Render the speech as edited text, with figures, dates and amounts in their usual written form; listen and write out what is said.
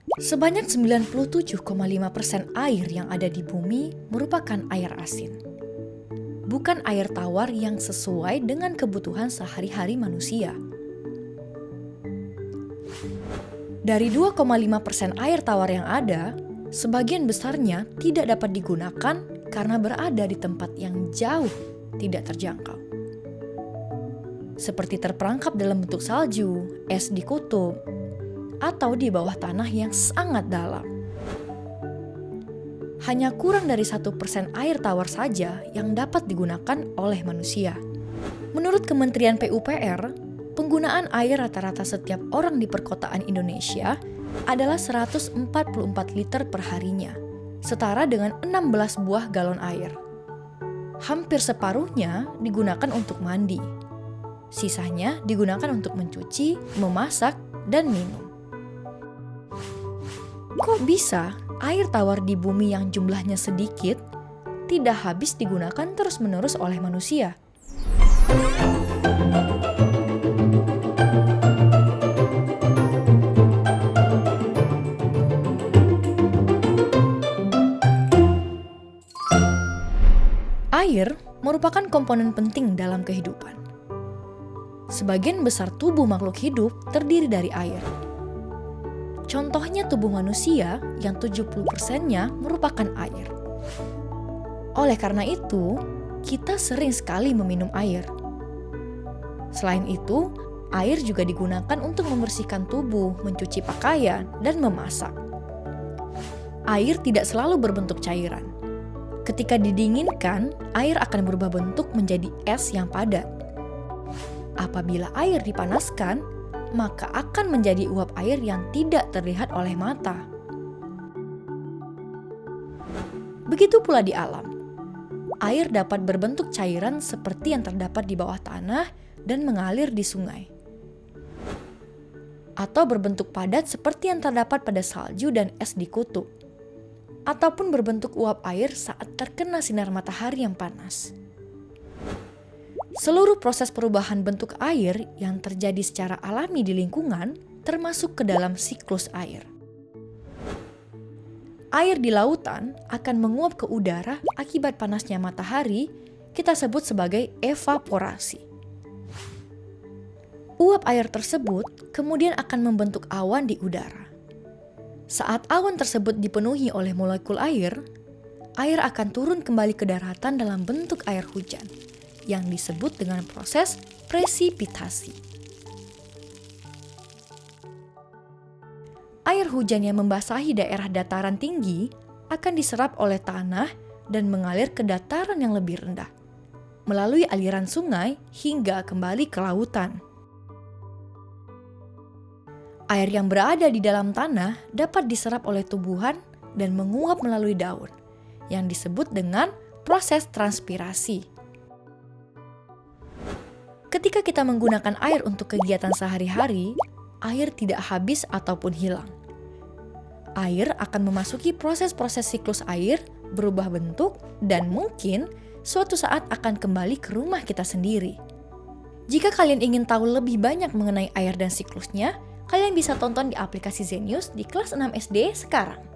Sebanyak 97,5% air yang ada di bumi merupakan air asin. Bukan air tawar yang sesuai dengan kebutuhan sehari-hari manusia. Dari 2,5% air tawar yang ada, sebagian besarnya tidak dapat digunakan karena berada di tempat yang jauh tidak terjangkau. Seperti terperangkap dalam bentuk salju, es di kutub, atau di bawah tanah yang sangat dalam. Hanya kurang dari 1% air tawar saja yang dapat digunakan oleh manusia. Menurut Kementerian PUPR, penggunaan air rata-rata setiap orang di perkotaan Indonesia adalah 144 liter per harinya, setara dengan 16 buah galon air. Hampir separuhnya digunakan untuk mandi. Sisanya digunakan untuk mencuci, memasak, dan minum. Kok bisa air tawar di bumi yang jumlahnya sedikit tidak habis digunakan terus-menerus oleh manusia? Air merupakan komponen penting dalam kehidupan. Sebagian besar tubuh makhluk hidup terdiri dari air. Contohnya tubuh manusia yang 70%-nya merupakan air. Oleh karena itu, kita sering sekali meminum air. Selain itu, air juga digunakan untuk membersihkan tubuh, mencuci pakaian, dan memasak. Air tidak selalu berbentuk cairan. Ketika didinginkan, air akan berubah bentuk menjadi es yang padat. Apabila air dipanaskan, maka akan menjadi uap air yang tidak terlihat oleh mata. Begitu pula di alam. Air dapat berbentuk cairan seperti yang terdapat di bawah tanah dan mengalir di sungai. Atau berbentuk padat seperti yang terdapat pada salju dan es di kutub. Ataupun berbentuk uap air saat terkena sinar matahari yang panas. Seluruh proses perubahan bentuk air yang terjadi secara alami di lingkungan termasuk ke dalam siklus air. Air di lautan akan menguap ke udara akibat panasnya matahari, kita sebut sebagai evaporasi. Uap air tersebut kemudian akan membentuk awan di udara. Saat awan tersebut dipenuhi oleh molekul air akan turun kembali ke daratan dalam bentuk air hujan, yang disebut dengan proses presipitasi. Air hujan yang membasahi daerah dataran tinggi akan diserap oleh tanah dan mengalir ke dataran yang lebih rendah, melalui aliran sungai hingga kembali ke lautan. Air yang berada di dalam tanah dapat diserap oleh tumbuhan dan menguap melalui daun, yang disebut dengan proses transpirasi. Ketika kita menggunakan air untuk kegiatan sehari-hari, air tidak habis ataupun hilang. Air akan memasuki proses-proses siklus air, berubah bentuk, dan mungkin suatu saat akan kembali ke rumah kita sendiri. Jika kalian ingin tahu lebih banyak mengenai air dan siklusnya, kalian bisa tonton di aplikasi Zenius di kelas 6 SD sekarang.